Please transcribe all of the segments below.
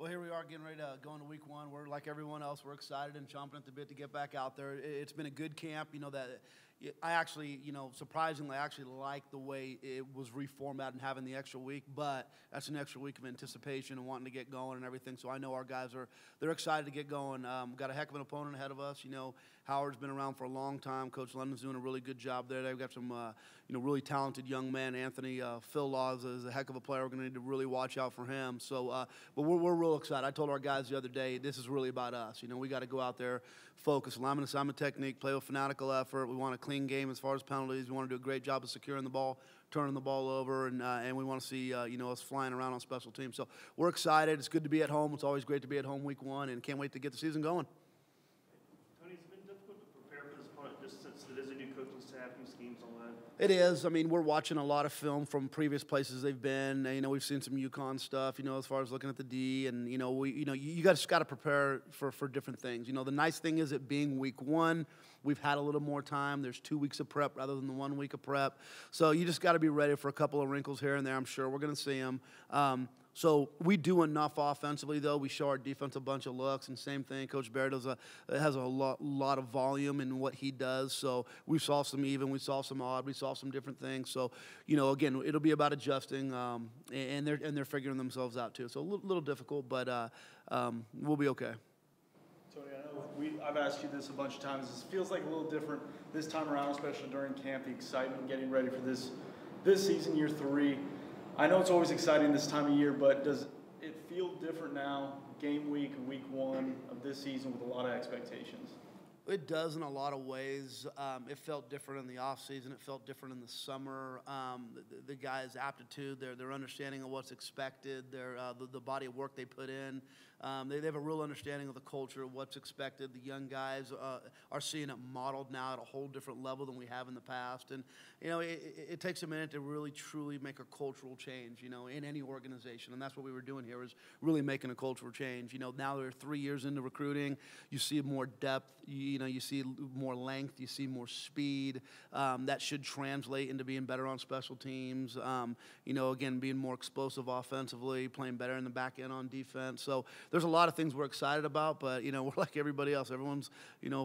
Well, here we are getting ready to go into week one. We're like everyone else. We're excited and chomping at the bit to get back out there. It's been a good camp. I actually, surprisingly, I actually like the way it was reformatted and having the extra week, but that's an extra week of anticipation and wanting to get going and everything. So I know our guys they're excited to get going. We've got a heck of an opponent ahead of us. Howard's been around for a long time. Coach London's doing a really good job there. They've got some, really talented young men. Anthony Phil Laws is a heck of a player. We're going to need to really watch out for him. So, but we're real excited. I told our guys the other day, this is really about us. We got to go out there, focus, alignment, assignment, technique, play with fanatical effort. We want a clean game as far as penalties. We want to do a great job of securing the ball, turning the ball over, and we want to see us flying around on special teams. So we're excited. It's good to be at home. It's always great to be at home week one, and can't wait to get the season going. Tony, it's been difficult to prepare for this opponent just since it is a new coaching staff, new schemes, all that. It is. I mean, we're watching a lot of film from previous places they've been. We've seen some UConn stuff, as far as looking at the D, and you guys got to prepare for different things. The nice thing is it being week one, we've had a little more time. There's 2 weeks of prep rather than the 1 week of prep. So you just got to be ready for a couple of wrinkles here and there. I'm sure we're going to see them. So we do enough offensively, though. We show our defense a bunch of looks, and same thing. Coach Barrett has a lot of volume in what he does. So we saw some even, we saw some odd, we saw some different things. So again, it'll be about adjusting, and they're figuring themselves out too. So a little difficult, but we'll be okay. Tony, I know I've asked you this a bunch of times. It feels like a little different this time around, especially during camp. The excitement, getting ready for this season, year 3. I know it's always exciting this time of year, but does it feel different now, game week, week 1 of this season, with a lot of expectations? It does in a lot of ways. It felt different in the off season. It felt different in the summer. The guys' aptitude, their understanding of what's expected, the body of work they put in. They have a real understanding of the culture, of what's expected. The young guys are seeing it modeled now at a whole different level than we have in the past. And it takes a minute to really truly make a cultural change, in any organization. And that's what we were doing here, is really making a cultural change. Now they're 3 years into recruiting. You see more depth. You see more length. You see more speed. That should translate into being better on special teams. Again, being more explosive offensively, playing better in the back end on defense. So there's a lot of things we're excited about, but, we're like everybody else. Everyone's,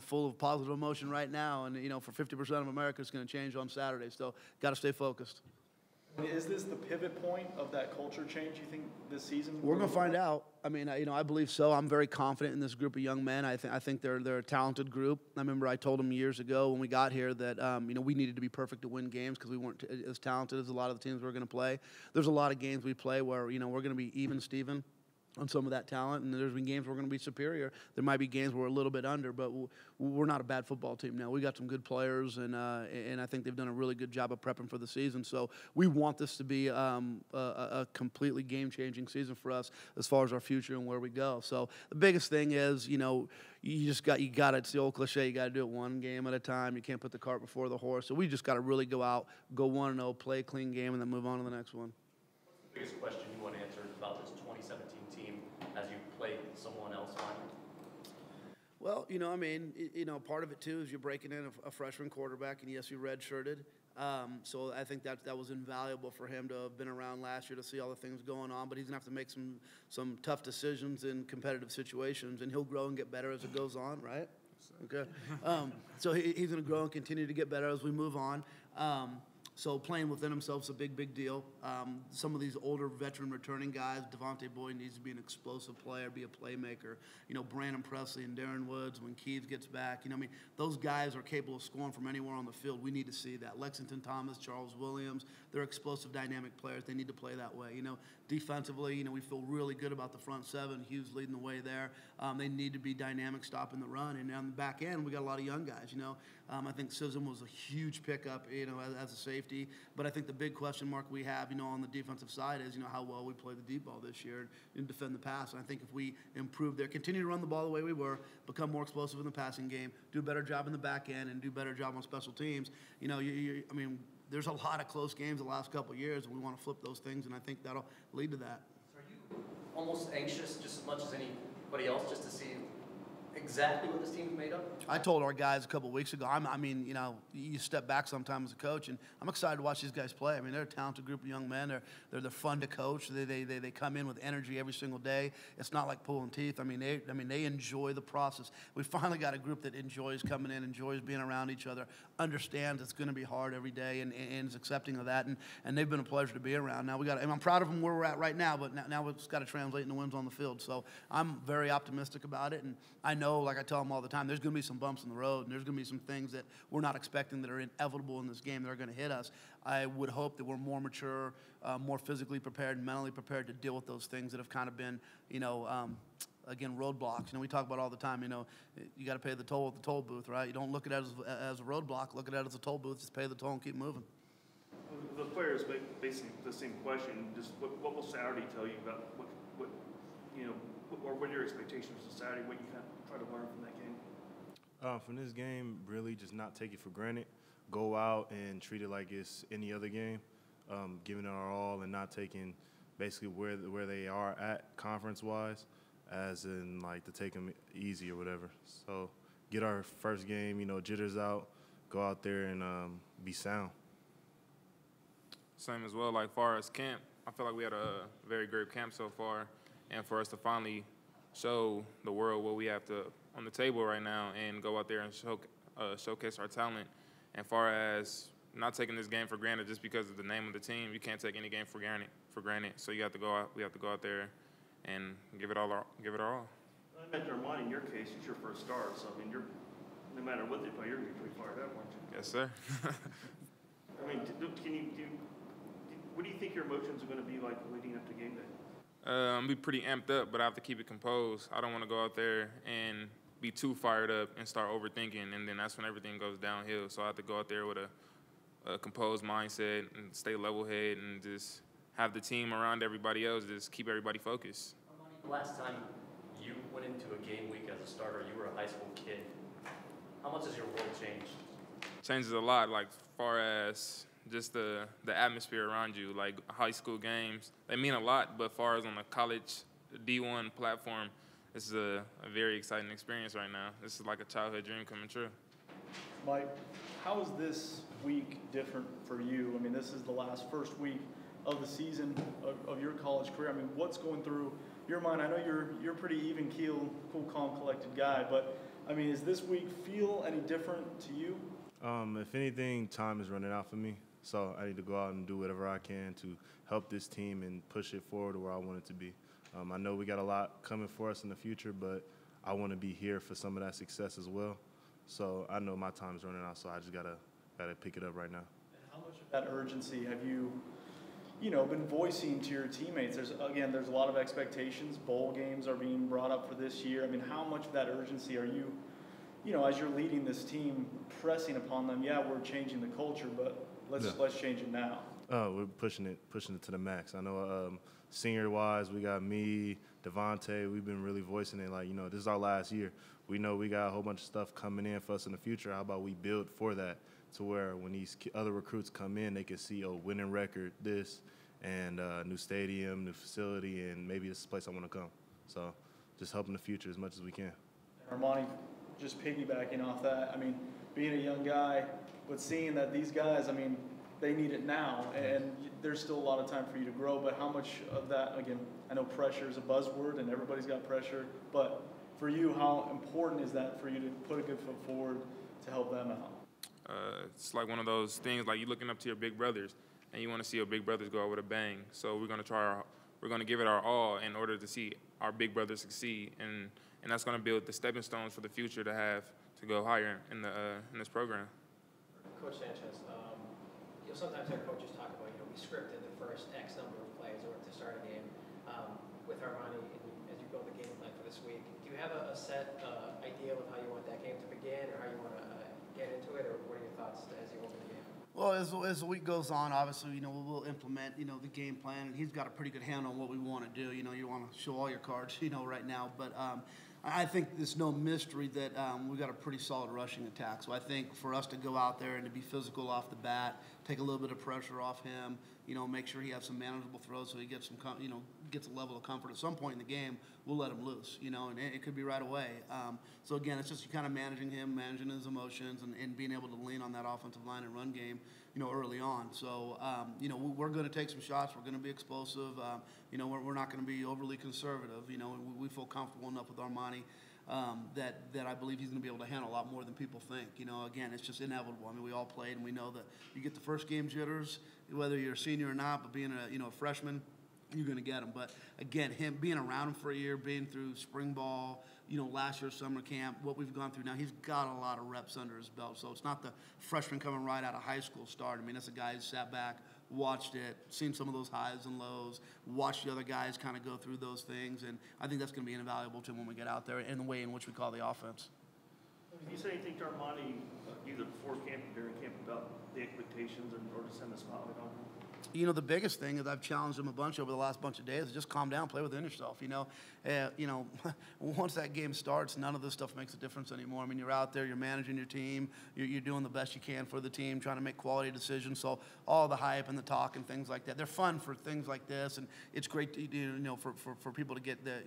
full of positive emotion right now. And, for 50% of America, it's going to change on Saturday. So got to stay focused. Is this the pivot point of that culture change, you think, this season? We're going to find out. I mean, I believe so. I'm very confident in this group of young men. I think they're a talented group. I remember I told them years ago when we got here that, we needed to be perfect to win games because we weren't as talented as a lot of the teams we were going to play. There's a lot of games we play where, we're going to be even, Steven, on some of that talent, and there's been games we're going to be superior. There might be games where we're a little bit under, but we're not a bad football team now. We got some good players, and I think they've done a really good job of prepping for the season. So we want this to be a completely game-changing season for us as far as our future and where we go. So the biggest thing is, you got it. It's the old cliche. You got to do it one game at a time. You can't put the cart before the horse. So we just got to really go out, go 1-0, play a clean game, and then move on to the next one. What's the biggest question you want answered about this 2017 team as you play someone else on? Well, part of it too is you're breaking in a freshman quarterback, and yes, you redshirted. So I think that was invaluable for him to have been around last year to see all the things going on. But he's gonna have to make some tough decisions in competitive situations, and he'll grow and get better as it goes on, right? Okay. So he's gonna grow and continue to get better as we move on. So playing within himself is a big deal. Some of these older veteran returning guys, Devontae Boyd needs to be an explosive player, be a playmaker. Brandon Presley and Darren Woods, when Keeves gets back, those guys are capable of scoring from anywhere on the field. We need to see that. Lexington Thomas, Charles Williams, they're explosive, dynamic players. They need to play that way. Defensively, we feel really good about the front seven. Hughes leading the way there. They need to be dynamic, stopping the run. And on the back end, we got a lot of young guys. I think Sism was a huge pickup, as a safety. But I think the big question mark we have, on the defensive side is, how well we play the deep ball this year and defend the pass. And I think if we improve there, continue to run the ball the way we were, become more explosive in the passing game, do a better job in the back end, and do a better job on special teams, there's a lot of close games the last couple of years, and we want to flip those things, and I think that'll lead to that. So are you almost anxious, just as much as anybody else, just to see exactly what this team's made of? I told our guys a couple of weeks ago, I mean, you know, you step back sometimes as a coach, and I'm excited to watch these guys play. I mean, they're a talented group of young men. They're fun to coach. They come in with energy every single day. It's not like pulling teeth. I mean, they enjoy the process. We finally got a group that enjoys coming in, enjoys being around each other, understands it's going to be hard every day, and is accepting of that. And they've been a pleasure to be around. Now and I'm proud of them where we're at right now, but now it's got to translate into wins on the field. So I'm very optimistic about it, and I know, like I tell them all the time, there's going to be some bumps in the road, and there's going to be some things that we're not expecting that are inevitable in this game that are going to hit us. I would hope that we're more mature, more physically prepared, and mentally prepared to deal with those things that have kind of been, you know, again, roadblocks. You know, we talk about all the time, you know, you got to pay the toll at the toll booth, right? You don't look at it as a roadblock. Look at it as a toll booth. Just pay the toll and keep moving. The players basically the same question. Just what will Saturday tell you about what you know, or what are your expectations for Saturday? What you kind of try to learn from that game? From this game, really just not take it for granted. Go out and treat it like it's any other game, giving it our all and not taking basically where they are at conference-wise, as in like to take them easy or whatever. So get our first game, you know, jitters out, go out there and be sound. Same as well, like far as camp, I feel like we had a very great camp so far, and for us to finally show the world what we have on the table right now and go out there and showcase our talent. And far as not taking this game for granted just because of the name of the team, you can't take any game for granted. So we have to go out there and give it our all. I mentioned Armani, in your case, it's your first start, so I mean, no matter what they play, you're going to be pretty fired up, aren't you? Yes, sir. I mean, what do you think your emotions are going to be like leading up to game day? I'm gonna be pretty amped up, but I have to keep it composed. I don't want to go out there and be too fired up and start overthinking, and then that's when everything goes downhill. So I have to go out there with a composed mindset and stay level-headed and just have the team around everybody else, just keep everybody focused. Armani, the last time you went into a game week as a starter, you were a high school kid. How much has your world changed? Changes a lot, like far as just the atmosphere around you, like high school games. They mean a lot, but far as on the college D1 platform, this is a very exciting experience right now. This is like a childhood dream coming true. Mike, how is this week different for you? I mean, this is the first week of the season of your college career. I mean, what's going through your mind? I know you're a pretty even keel, cool, calm, collected guy, but I mean, does this week feel any different to you? If anything, time is running out for me. So I need to go out and do whatever I can to help this team and push it forward to where I want it to be. I know we got a lot coming for us in the future, but I want to be here for some of that success as well. So I know my time is running out, so I just gotta pick it up right now. And how much of that urgency have you been voicing to your teammates? There's a lot of expectations. Bowl games are being brought up for this year. I mean, how much of that urgency are you, as you're leading this team, pressing upon them? Yeah, we're changing the culture, but let's change it now. We're pushing it to the max. I know senior-wise, we got me, Devontae. We've been really voicing it like, this is our last year. We know we got a whole bunch of stuff coming in for us in the future. How about we build for that to where when these other recruits come in, they can see a winning record, this, and new stadium, new facility, and maybe this is the place I want to come. So just helping the future as much as we can. Armani, just piggybacking off that, I mean, being a young guy, but seeing that these guys, I mean, they need it now, and there's still a lot of time for you to grow, but how much of that, again, I know pressure is a buzzword, and everybody's got pressure, but for you, how important is that for you to put a good foot forward to help them out? It's like one of those things, like you're looking up to your big brothers, and you want to see your big brothers go out with a bang, so we're going to give it our all in order to see our big brothers succeed, and that's going to build the stepping stones for the future to go higher in this program. Coach Sanchez, sometimes our coaches talk about, we scripted the first X number of plays or to start a game. With Armani, as you build the game plan for this week, do you have a set idea of how you want that game to begin or how you want to get into it, or what are your thoughts as you open the game? Well, as the week goes on, obviously, we'll implement, the game plan, and he's got a pretty good handle on what we want to do. You want to show all your cards, right now. But I think there's no mystery that we've got a pretty solid rushing attack. So I think for us to go out there and to be physical off the bat, take a little bit of pressure off him, make sure he has some manageable throws so he gets some, gets a level of comfort. At some point in the game, we'll let him loose, and it could be right away. So again, it's just kind of managing him, managing his emotions, and being able to lean on that offensive line and run game, early on. So, we're going to take some shots. We're going to be explosive. We're not going to be overly conservative. We feel comfortable enough with Armani that I believe he's going to be able to handle a lot more than people think. Again, it's just inevitable. I mean, we all played, and we know that you get the first game jitters, whether you're a senior or not. But being a freshman, you're going to get them. But again, him being around him for a year, being through spring ball, last year's summer camp, what we've gone through now, he's got a lot of reps under his belt. So it's not the freshman coming right out of high school start. I mean, that's a guy who sat back, watched it, seen some of those highs and lows, watched the other guys kind of go through those things, and I think that's going to be invaluable to him when we get out there in the way in which we call the offense. Did you say anything to Armani either before camp or during camp about the expectations or to send a spotlight on him? The biggest thing is I've challenged him a bunch over the last bunch of days is just calm down, play within yourself. Once that game starts, none of this stuff makes a difference anymore. I mean, you're out there, you're managing your team, you're doing the best you can for the team, trying to make quality decisions. So all the hype and the talk and things like that, they're fun for things like this, and it's great to, for people to get the,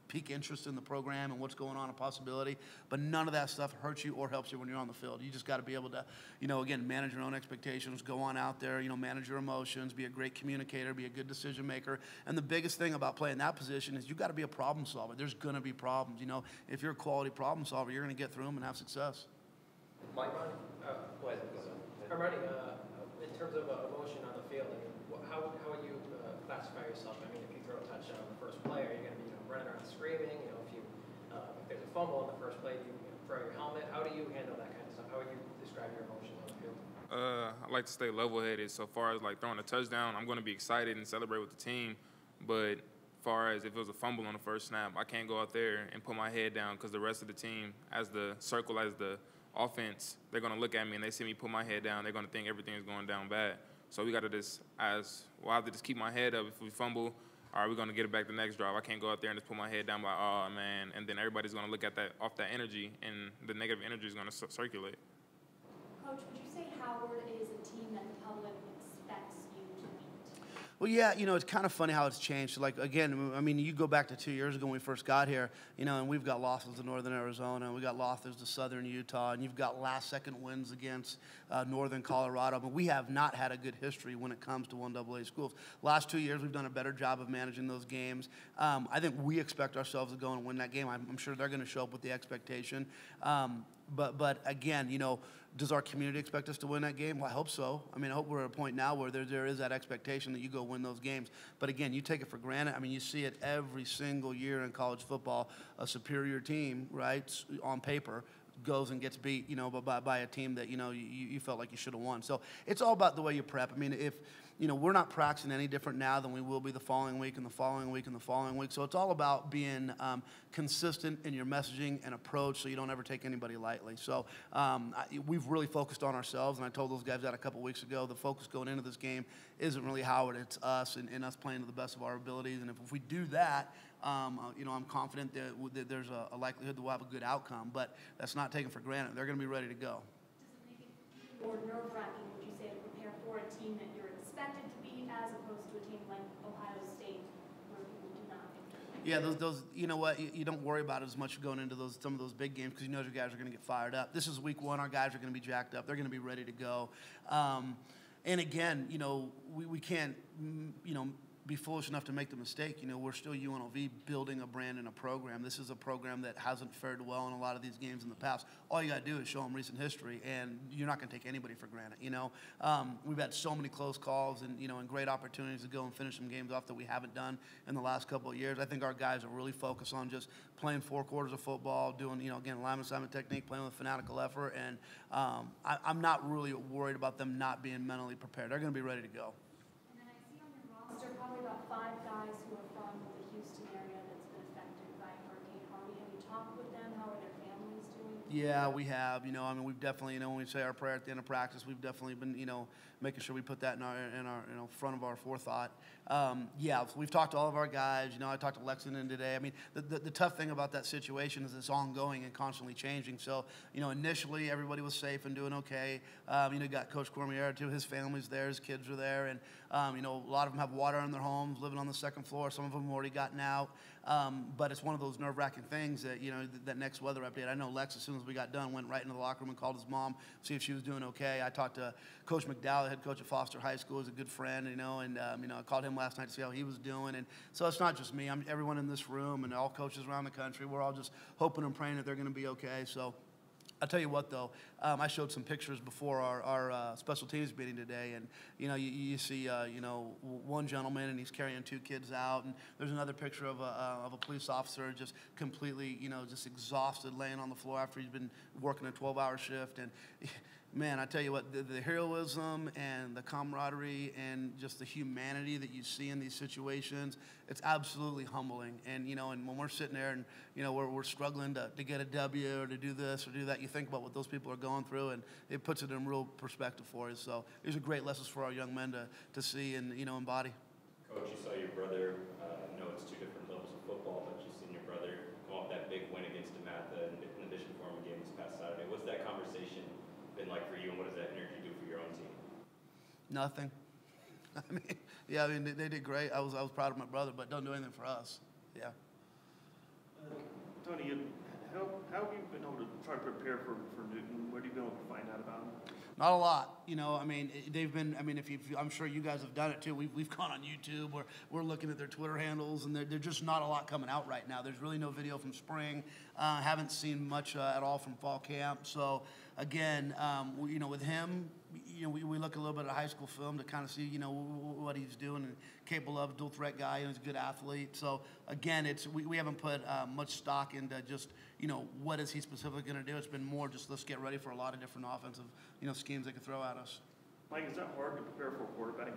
peak interest in the program and what's going on, a possibility. But none of that stuff hurts you or helps you when you're on the field. You just got to be able to, again, manage your own expectations, go on out there, manage your emotions, be a great communicator, be a good decision maker. And the biggest thing about playing that position is you got to be a problem solver. There's going to be problems. If you're a quality problem solver, you're going to get through them and have success. Mike, Armani, in terms of emotion on the field, I mean, how would you classify yourself? I mean, if you throw a touchdown on the first play, are you going to be running around screaming? If there's a fumble on the first play, do you throw your helmet? How do you handle that kind of stuff? How would you describe your emotions on the field? I like to stay level-headed. So far as like throwing a touchdown, I'm going to be excited and celebrate with the team. But far as if it was a fumble on the first snap, I can't go out there and put my head down because the rest of the team, as the offense, they're going to look at me and they see me put my head down. They're going to think everything is going down bad. So we got to I have to just keep my head up. If we fumble, all right, we're going to get it back the next drive. I can't go out there and just put my head down like, oh, man. And then everybody's going to look at that off that energy, and the negative energy is going to circulate. Coach, would you say Howard is a team that the public expects you to beat? Well, yeah, it's kind of funny how it's changed. Like, again, I mean, you go back to 2 years ago when we first got here, and we've got losses to Northern Arizona, we got losses to Southern Utah, and you've got last-second wins against Northern Colorado. But we have not had a good history when it comes to 1AA schools. Last 2 years, we've done a better job of managing those games. I think we expect ourselves to go and win that game. I'm sure they're going to show up with the expectation. But again, does our community expect us to win that game? Well, I hope so. I mean, I hope we're at a point now where there is that expectation that you go win those games. But again, you take it for granted. I mean, you see it every single year in college football. A superior team, right, on paper, goes and gets beat, by a team that, you felt like you should have won. So it's all about the way you prep. I mean, if, we're not practicing any different now than we will be the following week and the following week and the following week. So it's all about being consistent in your messaging and approach so you don't ever take anybody lightly. So we've really focused on ourselves, and I told those guys that a couple weeks ago. The focus going into this game isn't really Howard, it's us and us playing to the best of our abilities. And if we do that, I'm confident that there's a likelihood that we'll have a good outcome, but that's not taken for granted. They're going to be ready to go. Does it make it more nerve-wracking, would you say, to prepare for a team that you're expected to beat as opposed to a team like Ohio State where people do not think? Yeah, those you know what, you don't worry about it as much going into some of those big games because you know your guys are going to get fired up. This is week one. Our guys are going to be jacked up. They're going to be ready to go. And again, we can't, be foolish enough to make the mistake. We're still UNLV building a brand and a program. This is a program that hasn't fared well in a lot of these games in the past. All you got to do is show them recent history, and you're not going to take anybody for granted. We've had so many close calls and and great opportunities to go and finish some games off that we haven't done in the last couple of years. I think our guys are really focused on just playing 4 quarters of football, doing again lineman assignment technique, playing with fanatical effort, and I'm not really worried about them not being mentally prepared. They're going to be ready to go. There are probably about 5 guys who are from the Houston area that's been affected by Hurricane Harvey. Have you talked with them? How are their families doing? Yeah, we have. You know, I mean, we've definitely, you know, when we say our prayer at the end of practice, we've definitely been, you know, making sure we put that in our you know, front of our forethought. Yeah, so we've talked to all of our guys. You know, I talked to Lexington today. I mean, the tough thing about that situation is it's ongoing and constantly changing. So, you know, initially everybody was safe and doing okay. You know, you got Coach Cormier too. His family's there. His kids are there, and you know, a lot of them have water in their homes, living on the second floor. Some of them have already gotten out. But it's one of those nerve-wracking things that, you know, that next weather update. I know Lex, as soon as we got done, went right into the locker room and called his mom, see if she was doing okay. I talked to Coach McDowell, head coach at Foster High School, is a good friend, you know, and you know, I called him last night to see how he was doing. And so it's not just me. Everyone in this room and all coaches around the country. We're all just hoping and praying that they're going to be okay. So I'll tell you what, though, I showed some pictures before our special teams meeting today, and you know, you see, you know, one gentleman and he's carrying 2 kids out, and there's another picture of a police officer just completely, you know, just exhausted, laying on the floor after he's been working a 12-hour shift. And man, I tell you what, the heroism and the camaraderie and just the humanity that you see in these situations, it's absolutely humbling. And, you know, and when we're sitting there and, you know, we're struggling to get a W or to do this or do that, you think about what those people are going through, and it puts it in real perspective for us. So these are great lessons for our young men to see and, you know, embody. Coach, you saw your brother, I know it's 2 different levels of football, but you've seen your brother come off that big win against DeMatha in the Bishop Foreman game this past Saturday. What's that conversation been like for you, and what does that energy do for your own team? Nothing. I mean, yeah, I mean, they did great. I was proud of my brother, but don't do anything for us. Yeah. Tony, how have you been able to try to prepare for Newton? What have you been able to find out about him? Not a lot, you know. I mean, they've been. I mean, I'm sure you guys have done it too. We've gone on YouTube. We're looking at their Twitter handles, and they're just not a lot coming out right now. There's really no video from spring. Haven't seen much at all from fall camp. So again, you know, with him, you know, we look a little bit at high school film to kind of see, you know, what he's doing and capable of. Dual threat guy, and he's a good athlete. So again, we haven't put much stock into just, you know, what is he specifically going to do. It's been more just let's get ready for a lot of different offensive, you know, schemes they could throw at us. Mike, is that hard to prepare for a quarterback you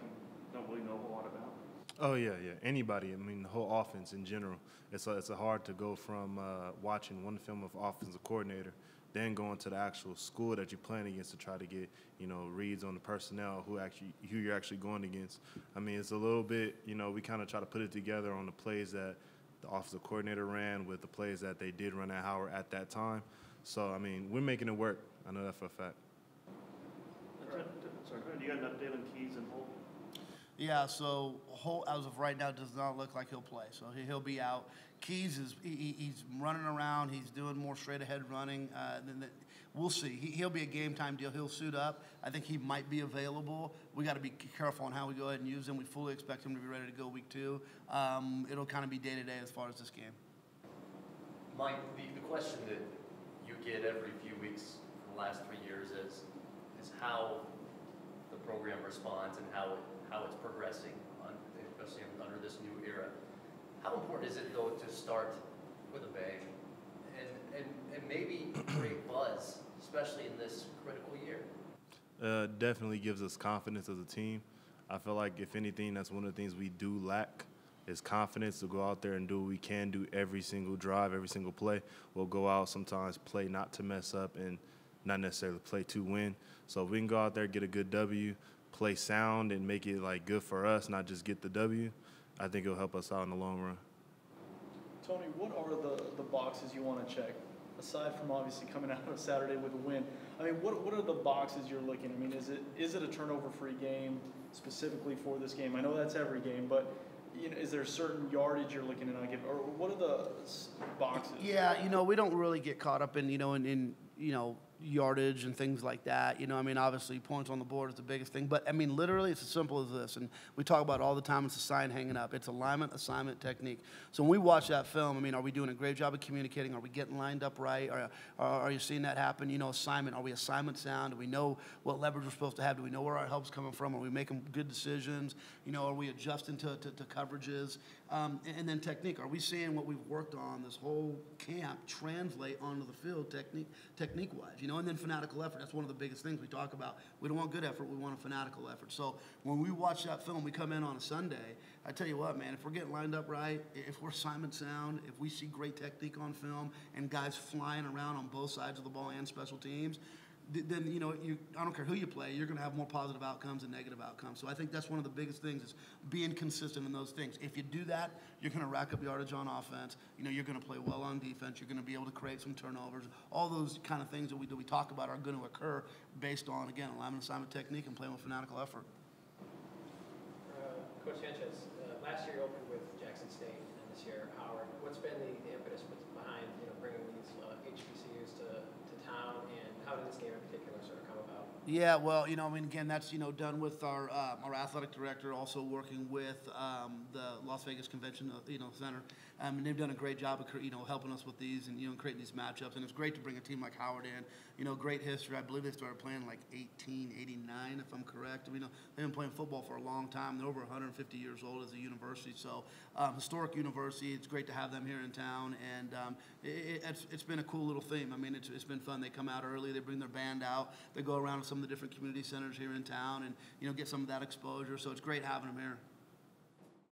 don't really know a whole lot about? Oh, yeah. Anybody, I mean, the whole offense in general. It's hard to go from watching one film of offensive coordinator, then going to the actual school that you're playing against to try to get, you know, reads on the personnel who you're actually going against. I mean, it's a little bit, you know, we kind of try to put it together on the plays that the offensive coordinator ran with the plays that they did run at Howard at that time. So, I mean, we're making it work. I know that for a fact. Sorry, do you got an update on Keys and Holt? Yeah, so Holt, as of right now, does not look like he'll play. So he'll be out. Keys he's running around. He's doing more straight ahead running. We'll see. He'll be a game time deal. He'll suit up. I think he might be available. We got to be careful on how we go ahead and use him. We fully expect him to be ready to go week 2. It'll kind of be day to day as far as this game. Mike, the question that you get every few weeks for the last 3 years is how the program responds and how it's progressing, especially under this new era. How important is it, though, to start with a bang and maybe create buzz, especially in this critical year? Definitely gives us confidence as a team. I feel like, if anything, that's one of the things we do lack is confidence to go out there and do what we can do every single drive, every single play. We'll go out sometimes, play not to mess up and not necessarily play to win. So if we can go out there, get a good W, play sound, and make it like good for us, not just get the W, I think it'll help us out in the long run. Tony, what are the boxes you want to check? Aside from obviously coming out of Saturday with a win, I mean, what are the boxes you're looking at? I mean, is it a turnover-free game specifically for this game? I know that's every game, but you know, is there a certain yardage you're looking at? Or what are the boxes? Yeah, you know, we don't really get caught up in, you know, yardage and things like that. You know, I mean, obviously points on the board is the biggest thing, but I mean, literally it's as simple as this, and we talk about it all the time. It's a sign hanging up. It's alignment, assignment, technique. So when we watch that film, I mean, are we doing a great job of communicating? Are we getting lined up right? Are you seeing that happen? You know, assignment, are we assignment sound? Do we know what leverage we're supposed to have? Do we know where our help's coming from? Are we making good decisions? You know, are we adjusting to coverages? And then technique, are we seeing what we've worked on this whole camp translate onto the field technique-wise? You know, and then fanatical effort. That's one of the biggest things we talk about. We don't want good effort, we want a fanatical effort. So when we watch that film, we come in on a Sunday, I tell you what, man, if we're getting lined up right, if we're assignment sound, if we see great technique on film and guys flying around on both sides of the ball and special teams, then, I don't care who you play, you're going to have more positive outcomes than negative outcomes. So I think that's one of the biggest things is being consistent in those things. If you do that, you're going to rack up yardage on offense. You're going to play well on defense. You're going to be able to create some turnovers. All those kind of things that we talk about are going to occur based on, again, alignment assignment technique and playing with fanatical effort. Coach Sanchez, last year you opened with Jackson State, and this year Howard. What's been the impetus behind bringing these HBCUs to town, and how did this game in particular sort of come about? Yeah, well, again, that's, done with our athletic director, also working with the Las Vegas Convention, Center. And they've done a great job of, helping us with these and, creating these matchups. And it's great to bring a team like Howard in. Great history. I believe they started playing like 1889, if I'm correct. They've been playing football for a long time. They're over 150 years old as a university. So, historic university. It's great to have them here in town. And it's been a cool little theme. It's been fun. They come out early. They bring their band out. They go around to some of the different community centers here in town and, get some of that exposure. So it's great having them here.